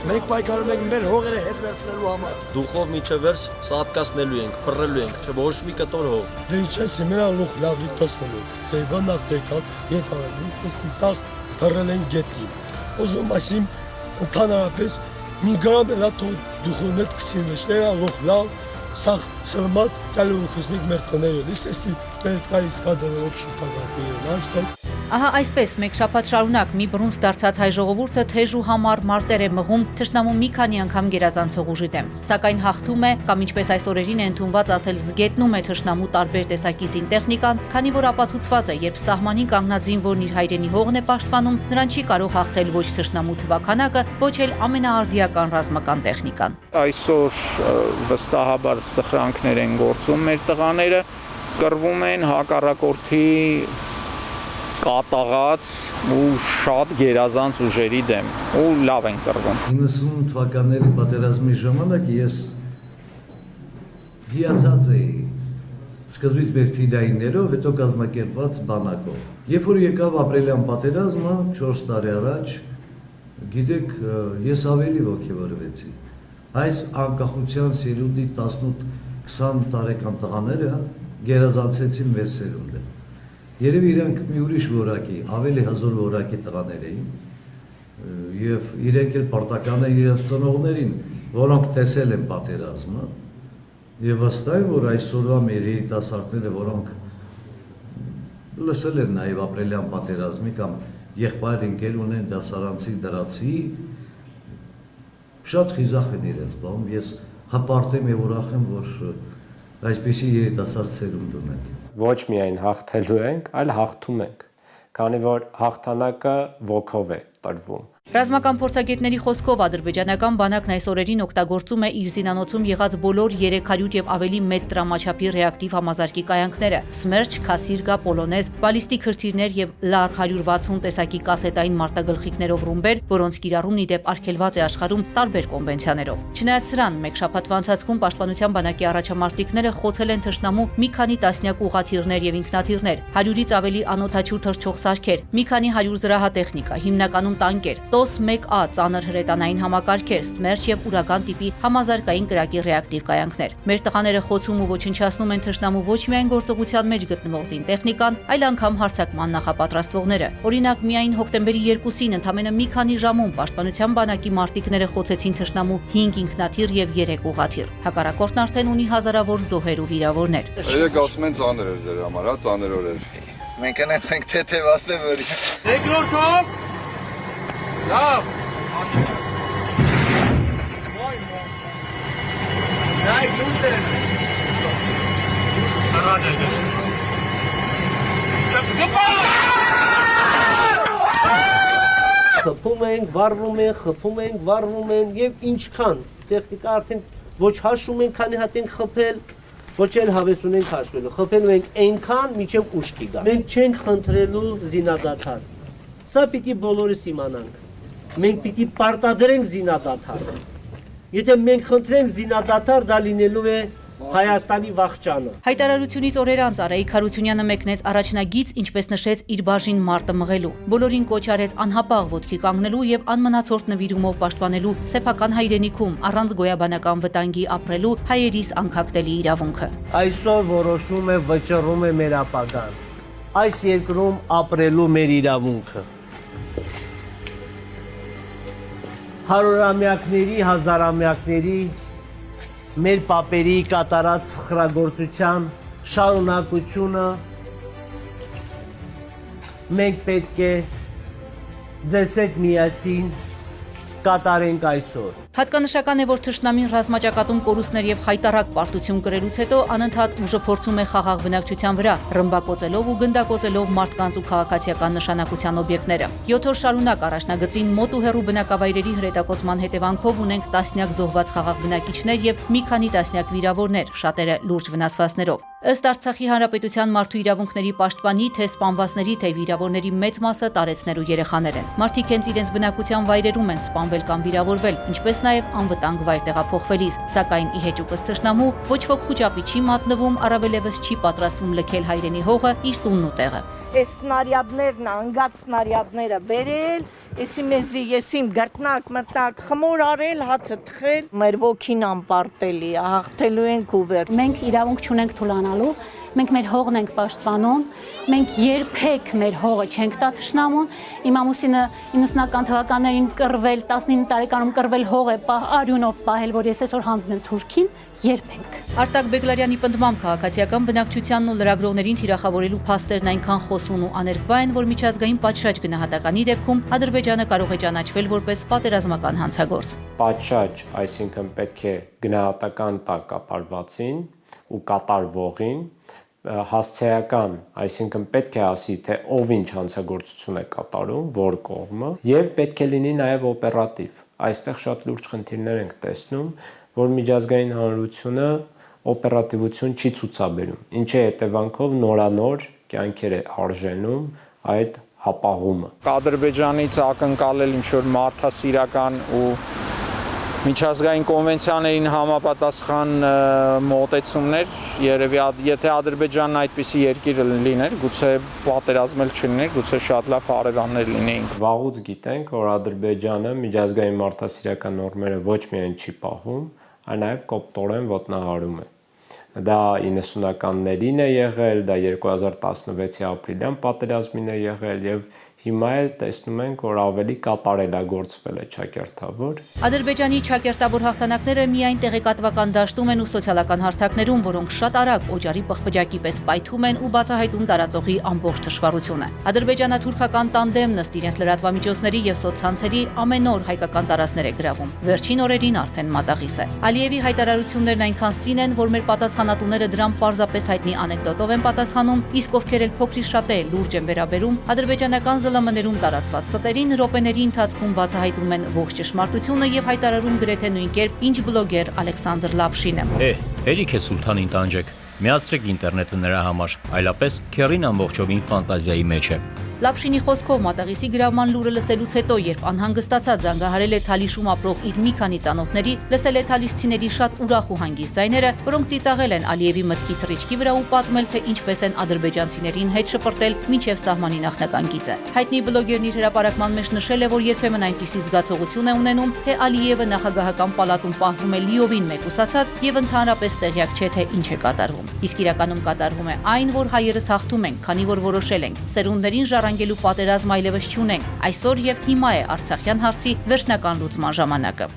Մենք պայքարում ենք մեր հողերը հետ վերցնելու համար։ Դուխով միջև վերջ սատկացնելու ենք, փռելու ենք, չէ՞ ոչ մի կտոր հող։ Դե ինչ է սիմենա լուխ լավ լիտոսնելու։ Ձեյվան նախ ձեյքալ ետ արելին, ստիսաղ փռել են գետին։ Ուզում ասիմ ընդհանրապես մի գրամ էլա թող դուխոնետ կցին մեջ, ներա լուխ լավ, սաղ սլմատ կալու խզնիկ մեր տները, լիսեստի պետք է իսկա դերը օբշի տագատի է, Ահա այսպես մեկ շաբաթ շարունակ մի բռունց դարձած հայ ժողովուրդը թեժ ու համառ մարտեր է մղում թշնամու մի քանի անգամ գերազանցող ուժի դեմ, սակայն հաղթում է կամ ինչպես այս օրերին է ընդունված ասել զգետնում է թշնամու տարբեր տեսակի զինտեխնիկան, քանի որ ապացուցված է, երբ սահմանին կանգնած զինվորն իր հայրենի հողն է պաշտպանում, նրան չի կարող հաղթել ոչ թշնամու թվաքանակը, ոչ էլ ամենաարդիական ռազմական տեխնիկան։ Այսօր վստահաբար սխրանքներ են գործում մեր տղաները, կռվում են հակառակորդի կատաղած ու շատ գերազանց ուժերի դեմ ու լավ են կռվում։ 90 թվականների պատերազմի ժամանակ ես հիացած էի սկզբից մեր ֆիդայիններով, հետո կազմակերպված բանակով։ Երբ որ եկավ ապրիլյան պատերազմը 4 տարի առաջ, գիտեք, ես ավելի ոգևորվեցի։ Այս անկախության սիրունդի 18-20 տարեկան տղաները գերազանցեցին մեր սերունդը։ Երևի իրանք մի ուրիշ որակի, ավելի հզոր որակի տղաներ էին և իրենք էլ պարտական են իրենց ծնողներին, որոնք տեսել են պատերազմը և վստահ եմ, որ այսօրվա մեր երիտասարդները, որոնք լսել են նաև ապրիլյան պատերազմի կամ եղբայր ընկեր ունեն դասարանցի դրացի, շատ խիզախ են իրենց բանում, ես հպարտ եմ և ուրախ եմ, որ այսպիսի երիտասարդ սերունդ ունենք։ Ոչ միայն հաղթելու ենք, այլ հաղթում ենք, քանի որ հաղթանակը ոգով է տրվում։ Ռազմական փորձագետների խոսքով ադրբեջանական բանակն այս օրերին օգտագործում է իր զինանոցում եղած բոլոր 300 եւ ավելի մեծ տրամաչափի ռեակտիվ համազարկի կայանքները՝ Սմերջ, Քասիրգա, Պոլոնեզ, բալիստիկ հրթիռներ եւ Լար 160 տեսակի կասետային մարտագլխիկներով ռումբեր, որոնց կիրառումն ի դեպ արգելված է աշխարհում տարբեր կոնվենցիաներով։ Չնայած սրան, մեկ շաբաթվա ընթացքում պաշտպանության բանակի առաջամարտիկները խոցել են թշնամու մի քանի տասնյակ ուղաթիռներ եւ ինքնաթիռներ, 100-ից ավելի անօդաչու թռչող սարքեր, մի քանի 100 զրահատեխնիկա, հիմնականում տանկեր, TOS 1A ծանր հրետանային համակարգեր, Սմերջ եւ ուրական տիպի համազարկային կրակի ռեակտիվ կայանքներ։ Մեր տղաները խոցում ու ոչնչացնում են թշնամու ոչ միայն գործողության մեջ գտնվող զինտեխնիկան, այլ անգամ հարձակման նախապատրաստվողները։ Օրինակ, միայն հոկտեմբերի 2-ին ընդամենը մի քանի ժամում պաշտպանության բանակի մարտիկները խոցեցին թշնամու 5 ինքնաթիռ եւ 3 ուղաթիռ։ Հակառակորդն արդեն ունի հազարավոր զոհեր ու վիրավորներ։ Երեք ասում են ծանր էր ձեր համար, հա, ծանր օրեր։ Մենք ենք թեթև ասեմ, որ Երկրորդով Լավ։ Դայ լուզեր։ Տարադես։ Խփում ենք, վառվում են եւ ինչքան տեխնիկա արդեն ոչ հաշվում են, քանի հատ ենք խփել, ոչ էլ հավես ունենք հաշվելու։ Խփելու ենք այնքան, մինչև ուշքի գա։ Մենք չենք խնդրելու զինադադար։ Սա պիտի բոլորս իմանանք։ Մենք պիտի պարտադրենք զինադադար։ Եթե մենք խնդրենք զինադադար, դա լինելու է Հայաստանի վախճանը։ Հայտարարությունից օրեր անց Արայիկ Հարությունյանը մեկնեց առաջնագիծ, ինչպես նշեց, իր բաժին մարտը մղելու։ Բոլորին կոչ արեց անհապաղ ոտքի կանգնելու եւ անմնացորդ նվիրումով պաշտպանելու սեփական հայրենիքում առանց գոյաբանական վտանգի ապրելու հայերիս անկախտելի իրավունքը։ Այսօր որոշում է, վճռում է մեր ապագան։ Այս երկրում ապրելու մեր իրավունքը։ Հարյուրամյակների, հազարամյակների մեր պապերի կատարած սխրագործության շարունակությունը մենք պետք է ձեզ հետ միասին կատարենք այսօր։ Հատկանշական է, որ թշնամին ռազմաճակատում կորուստներ եւ խայտառակ պարտություն կրելուց հետո անընդհատ ուժը փորձում է խաղաղ բնակչության վրա, ռմբակոծելով ու գնդակոծելով մարդկանց ու քաղաքացիական նշանակության օբյեկտները։ 7 օր շարունակ առաջնագծին մոտ ու հեռու բնակավայրերի հրետակոծման հետևանքով ունենք տասնյակ զոհված խաղաղ բնակիչներ եւ մի քանի տասնյակ վիրավորներ, շատերը լուրջ վնասվածքներով։ Ըստ Արցախի Հանրապետության մարդու իրավունքների պաշտպանի, թե սպանվածների, թե վիրավորների մեծ մասը տարեցներու երեխաներ են։ Մարդիկ հենց իրենց բնակության վայրերում են սպանվել կամ վիրավորվել, ինչպես նաև անվտանգ վայր տեղափոխվելիս, սակայն ի հեճուկս թշնամու ոչ ոք խուճապի չի մատնվում, առավելևս չի պատրաստվում լքել հայրենի հողը իր տունն ու տեղը։ Այս սնարյադներն, անգած սնարյադները բերել, եսի մեզի եսիմ գրտնակ, մրտնակ, խմոր արել, հացը թխել, մեր ոգին անպարտելի, հաղթելու ենք ու վերջ։ Մենք իրավունք չունենք թուլանալու, մենք մեր հողն ենք պաշտպանում, մենք երբեք մեր հողը չենք տա թշնամուն։ Իմ ամուսինը 90-ական թվականներին կռվել, 19 տարեկանում կռվել հող է արյունով պահել, որ ես այսօր հանձնեմ Թուրքին, երբեք։ Արտակ Բեգլարյանի պնդմամբ քաղաքացիական բնակչությանն ու լրագրողներին թիրախավորելու փաստերն այնքան խոսուն ու աներկբա են, որ միջազգային պատշաճ գնահատականի դեպքում Ադրբեջանը կարող է ճանաչվել որպես պատերազմական հանցագործ։ Պատշաճ, այսինքն պետք է գնահատական տակ կատարվածին ու կատարվողին, հասցեական, այսինքն պետք է ասի, թե ով ինչ հանցագործություն է կատարում, որ կողմը, եւ պետք է լինի նաեւ օպերատիվ։ Այստեղ շատ լուրջ խնդիրներ ենք տեսնում, որ միջազգային հանրությունը օպերատիվություն չի ցուցաբերում, ինչի հետևանքով նորանոր կյանքեր է արժենում այդ հապաղումը։ Ադրբեջանից ակնկալել ինչ-որ մարդասիրական ու միջազգային կոնվենցիաներին համապատասխան մոտեցումներ, երևի եթե Ադրբեջանն այդպիսի երկիր լիներ, գուցե պատերազմել չլիներ, գուցե շատ լավ հարևաններ լինեինք։ Վաղուց գիտենք, որ Ադրբեջանը միջազգային մարդասիրական նորմերը ոչ միայն չի պահում, այլ նաև կոպտորեն ոտնահարում է։ Դա 90-ականներին է եղել, դա 2016-ի ապրիլյան պատերազմին է եղել եւ հիմա էլ տեսնում ենք, որ ավելի կատարելագործվել է ճակերտավոր։ Ադրբեջանի ճակերտավոր հաղթանակները միայն տեղեկատվական դաշտում են ու սոցիալական հարթակներում, որոնք շատ արագ օջարի պղպջակի պես պայթում են ու բացահայտում տարածողի ամբողջ թշվառությունը։ Ադրբեջանա-թուրքական տանդեմն ըստ իրենց լրատվամիջոցների եւ սոցցանցերի ամեն օր հայկական տարածքներ է գրավում։ Վերջին օրերին արդեն մատաղիս է։ Ալիևի հայտարարություններն այնքան սին են, որ մեր պատասխանատուները դրան պարզապես հայտնի անեկդոտով են պատասխանում, իսկ ովքեր էլ փոքրի շատ է լուրջ են վերաբերում ադրբեջանական ԶԼՄ-ներում տարածված ստերին րոպեների ընթացքում բացահայտում են ողջ ճշմարտությունը եւ հայտարարում գրեթե նույն կերպ, ինչ բլոգեր Ալեքսանդր Լապշինը։ Հերիք է Սուլթանին տանջեք։ Միացրեք ինտերնետը նրա համար, այլապես քեռին ամբողջովին ֆանտազիայի մեջ է։ Լապշինի խոսքով մատաղիսի գրավման լուրը լսելուց հետո, երբ անհանգստացած զանգահարել է Թալիշում ապրող իր մի քանի ծանոթների, լսել է թալիշցիների շատ ուրախ ու հանգիստ ձայները, որոնք ծիծաղել են Ալիևի մտքի թռիչքի վրա ու պատմել, թե ինչպես են ադրբեջանցիներին հետ շպրտել մինչև սահմանի նախնական գիծը։ Հայտնի բլոգերն իր հրապարակման մեջ նշել է, որ երբեմն այնպիսի զգացողություն է ունենում, թե Ալիևը նախագահական պալատում պահվում է լիովին մեկուսացած եւ ընդհանրապես տեղյակ չէ, թե ինչ է կատարվում։ Իսկ իրականում կատարվում է այն, որ հայերս հաղթում են, քանի որ որոշել ենք սերունդներին ժառանգելու պատերազմ այլևս չունենք։ Այսօր եւ հիմա է Արցախյան հարցի վերջնական լուծման ժամանակը։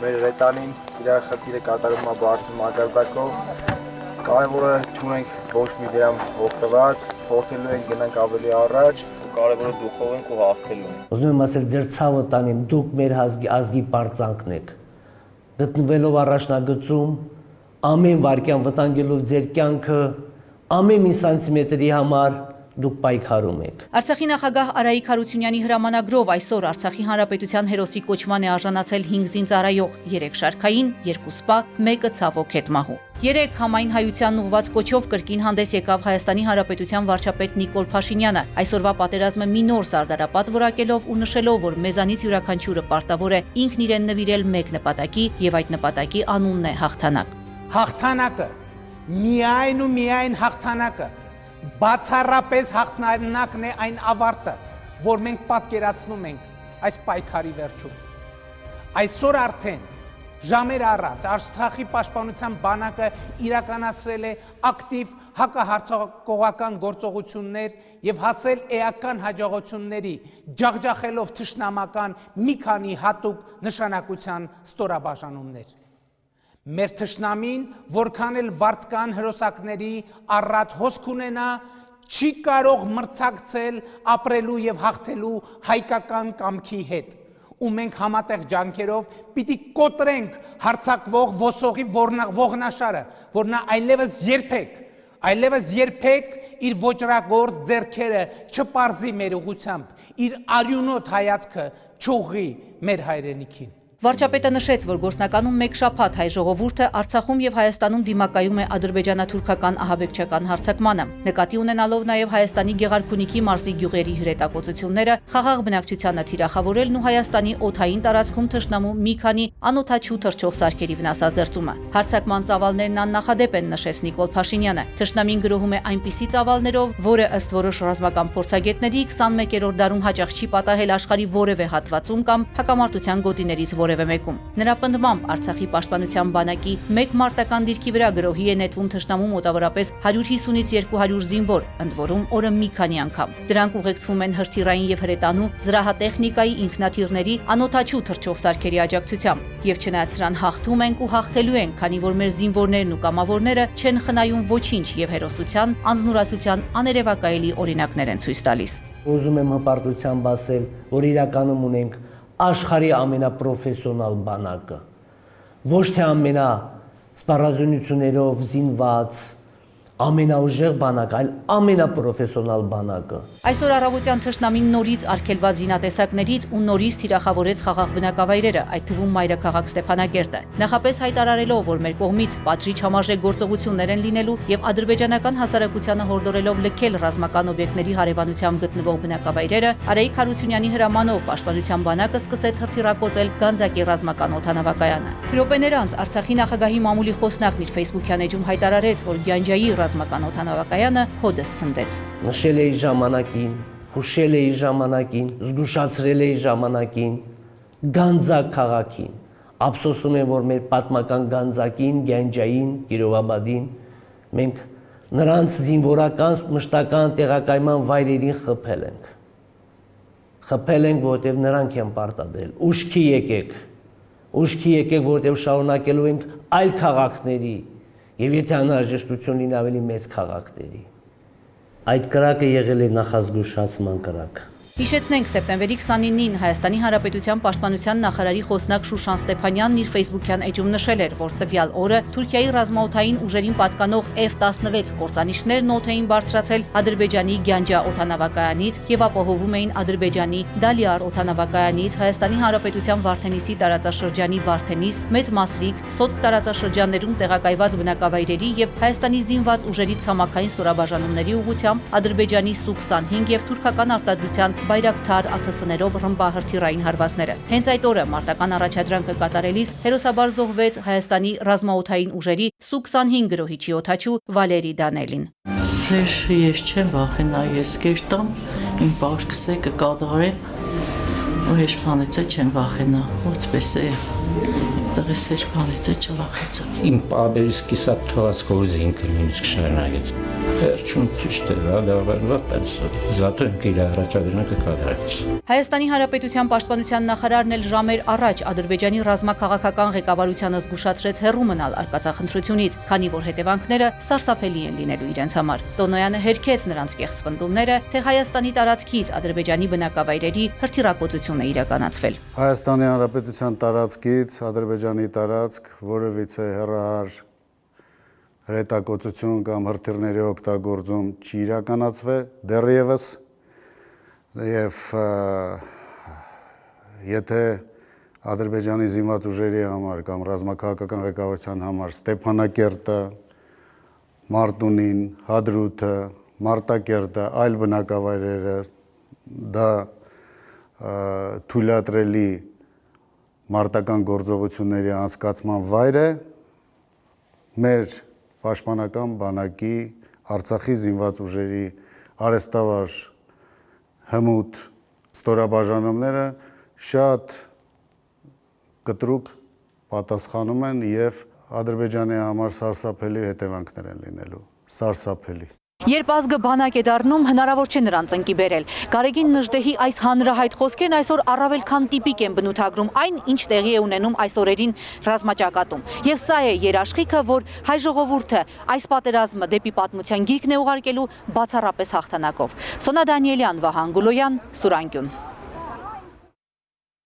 Մեր ռետանին իր խնդիրը կատարում է բարձր մակարդակով։ Կարևորը չունենք ոչ մի դրամ օգտված, փորձելու ենք գնանք ավելի առաջ, ու կարևորը դուխով ենք ու հաղթելու ենք։ Ուզում եմ ասել, ձեր ցավը տանեմ, դուք մեր ազգի պարծանքն եք։ Գտնվելով առաջնագծում, ամեն վայրկյան վտանգելով ձեր կյանքը, ամեն մի սանտիմետրի համար դուք պայքարում եք։ Արցախի նախագահ Արայիկ Հարությունյանի հրամանագրով այսօր Արցախի Հանրապետության հերոսի կոչման է արժանացել 5 զինծառայող, 3 շարքային, 2 սպա, 1 ցավոք հետմահու։ 3 համայն հայությանն ուղված կոչով կրկին հանդես եկավ Հայաստանի Հանրապետության վարչապետ Նիկոլ Փաշինյանը, այսօրվա պատերազմը մի նոր սարդարապատ որակելով ու նշելով, որ մեզանից յուրաքանչյուրը պարտավոր է ինքն իրեն նվիրել մեկ նպատակի եւ այդ նպատակի անունն է հաղթանակ։ Հաղթանակը միայն ու միայն հաղթանակը, բացառապես հաղթանակն է այն ավարտը, որ մենք պատկերացնում ենք այս պայքարի վերջում։ Այսօր արդեն ժամեր առաջ Արցախի պաշտպանության բանակը իրականացրել է ակտիվ հակահարձակողական գործողություններ եւ հասել էական հաջողությունների, ջախջախելով թշնամական մի քանի հատուկ նշանակության ստորաբաժանումներ։ Մեր թշնամին, որքան էլ վարձկան հրոսակների առատ հոսք ունենա, չի կարող մրցակցել ապրելու եւ հաղթելու հայկական կամքի հետ։ Ու մենք համատեղ ջանքերով պիտի կոտրենք հարձակվող ոսողի ողնաշարը, որ նա այլևս երբեք իր ոճրագործ ձեռքերը չպարզի մեր ուղությամբ, իր արյունոտ հայացքը չուղղի մեր հայրենիքին։ Վարչապետը նշեց, որ գործնականում մեկ շաբաթ հայ ժողովուրդը Արցախում եւ Հայաստանում դիմակայում է ադրբեջանա-թուրքական ահաբեկչական հարձակմանը։ Նկատի ունենալով նաեւ Հայաստանի Գեղարքունիքի մարզի գյուղերի հրետակոծությունները, խաղաղ բնակչությանը թիրախավորելն ու Հայաստանի օդային տարածքում թշնամու մի քանի անօթաչու թռչող սարքերի վնասազերծումը։ Հարձակման ծավալներն աննախադեպ են, նշեց Նիկոլ Փաշինյանը։ Թշնամին գրոհում է այնպիսի ծավալներով, որը ըստ որոշ ռազմական փորձագետների 21-րդ դարում հաճախ չի պատահել աշխարհի որևէ հատվածում կամ հակամարտության գոտիներից որևէ մեկում։ Նրա պնդմամբ Արցախի պաշտպանության բանակի մեկ մարտական դիրքի վրա գրոհի է նետվում թշնամու մոտավորապես 150-ից 200 զինվոր, ընդ որում օրը մի քանի անգամ։ Դրանք ուղեկցվում են հրթիռային եւ հրետանու զրահատեխնիկայի ինքնաթիռների անօթաչու թռչող սարքերի աջակցությամբ։ Եվ չնայած սրան հաղթում ենք ու հաղթելու ենք, քանի որ մեր զինվորներն ու կամավորները չեն խնայում ոչինչ եւ հերոսության, անձնուրացության աներևակայելի օրինակներ են ցույց տալիս։ Ուզում եմ հպարտությամբ ասել, որ իրականում ունենք աշխարհի ամենապրոֆեսիոնալ բանակը, ոչ թե ամենասպառազինություններով զինված, ամենաուժեղ բանակ, այլ ամենապրոֆեսիոնալ բանակը։ Այսօր առավոտյան թշնամին նորից արգելված զինատեսակներից ու նորից թիրախավորեց խաղաղ բնակավայրերը, այդ թվում մայրաքաղաք Ստեփանակերտը։ Նախապես հայտարարելով, որ մեր կողմից պատժիչ համարժեք գործողություններ են լինելու եւ ադրբեջանական հասարակությանը հորդորելով լքել ռազմական օբյեկտների հարևանությամբ գտնվող բնակավայրերը, Արայիկ Հարությունյանի հրամանով պաշտպանության բանակը սկսեց հրթիռակոծել Գանձակի ռազմական օդանավակայանը։ Րոպեներ անց Արցախի նախագահի մամուլի խոսնակն իր Facebook-յան էջում հայտարարեց, որ Գանջայի ռազմական օդանավակայանը հոդս ցնդեց։ Նշել էի ժամանակին, հուշել էի ժամանակին, զգուշացրել էի ժամանակին, Գանձակ քաղաքին։ Ափսոսում եմ, որ մեր պատմական Գանձակին, Գանջային, Կիրովաբադին մենք նրանց զինվորական մշտական տեղակայման վայրերին խփել ենք։ Խփել ենք, որովհետև նրանք են պարտադրել։ Ուշքի եկեք, որովհետև շարունակելու ենք այլ քաղաքների եւ եթե անհրաժեշտություն լինի ավելի մեծ քաղաքների։ Այդ կրակը եղել է նախազգուշացման կրակ։ Հիշեցնենք, սեպտեմբերի 29-ին Հայաստանի Հանրապետության պաշտպանության նախարարի խոսնակ Շուշան Ստեփանյանն իր Facebook-յան էջում նշել էր, որ տվյալ օրը Թուրքիայի ռազմաօդային ուժերին պատկանող F-16 կործանիչներն օդ էին բարձրացել Ադրբեջանի Գանջա օդանավակայանից եւ ապահովում էին Ադրբեջանի Դալիար օդանավակայանից Հայաստանի Հանրապետության Վարդենիսի տարածաշրջանի Վարդենիս, Մեծ Մասրիկ, Սոտք տարածաշրջաններում տեղակայված բնակավայրերի եւ Հայաստանի զինված ուժերի ցամաքային ստորաբաժանումների ուղղությամբ Ադրբեջանի Su-25 եւ թուրքական արտադրության Բայրակթար ԱԹՍ-ներով ռմբահրթիռային հարվածները։ Հենց այդ օրը մարտական առաջադրանքը կատարելիս հերոսաբար զոհվեց Հայաստանի ռազմաօդային ուժերի Su-25 գրոհիչի օդաչու Վալերի Դանելին։ Ես չեմ վախենա, ես կերտամ, իմ պարկսը կկատարեմ, ու հեշ բանից չեմ վախենա, ոտպես է, տղես հեշ բանից չվախեցա։ Իմ պաբերիսկի սա թողած գործը ինքը նույնիսկ շարունակեց։ Վերջում ճիշտ է, բայց զատո ինքը իր առաջադրանքը կատարեց։ Հայաստանի Հանրապետության պաշտպանության նախարարն էլ ժամեր առաջ Ադրբեջանի ռազմաքաղաքական ղեկավարությանը զգուշացրեց հեռու մնալ արկածախնդրությունից, քանի որ հետևանքները սարսափելի են լինելու իրենց համար։ Տոնոյանը հերքեց նրանց կեղծ պնդումները, թե Հայաստանի տարածքից Ադրբեջանի բնակավայրերի հրթիռակոծություն է իրականացվել։ Հայաստանի Հանրապետության տարածքից Ադրբեջանի տարածք որևիցե հեռահար հրետակոծություն կամ հրթիռների օգտագործում չի իրականացվել դեռևս եւ եթե Ադրբեջանի զինված ուժերի համար կամ ռազմաքաղաքական ղեկավարության համար Ստեփանակերտը, Մարտունին, Հադրութը, Մարտակերտը, այլ բնակավայրերը դա թույլատրելի մարտական գործողությունների անցկացման վայր է, մեր պաշտպանական բանակի Արցախի զինված ուժերի արեստավար հմուտ ստորաբաժանումները շատ կտրուկ պատասխանում են եւ Ադրբեջանի համար սարսափելի հետևանքներ են լինելու, սարսափելի։ Երբ ազգը բանակ է դառնում, հնարավոր չէ նրան ծնկի բերել։ Գարեգին Նժդեհի այս հանրահայտ խոսքերն այսօր առավել քան տիպիկ են բնութագրում այն, ինչ տեղի է ունենում այս օրերին ռազմաճակատում։ Եվ սա է երաշխիքը, որ հայ ժողովուրդը այս պատերազմը դեպի պատմության գիրկն է ուղարկելու բացառապես հաղթանակով։ Սոնա Դանիելյան, Վահան Գուլոյան, Սուրանկյուն։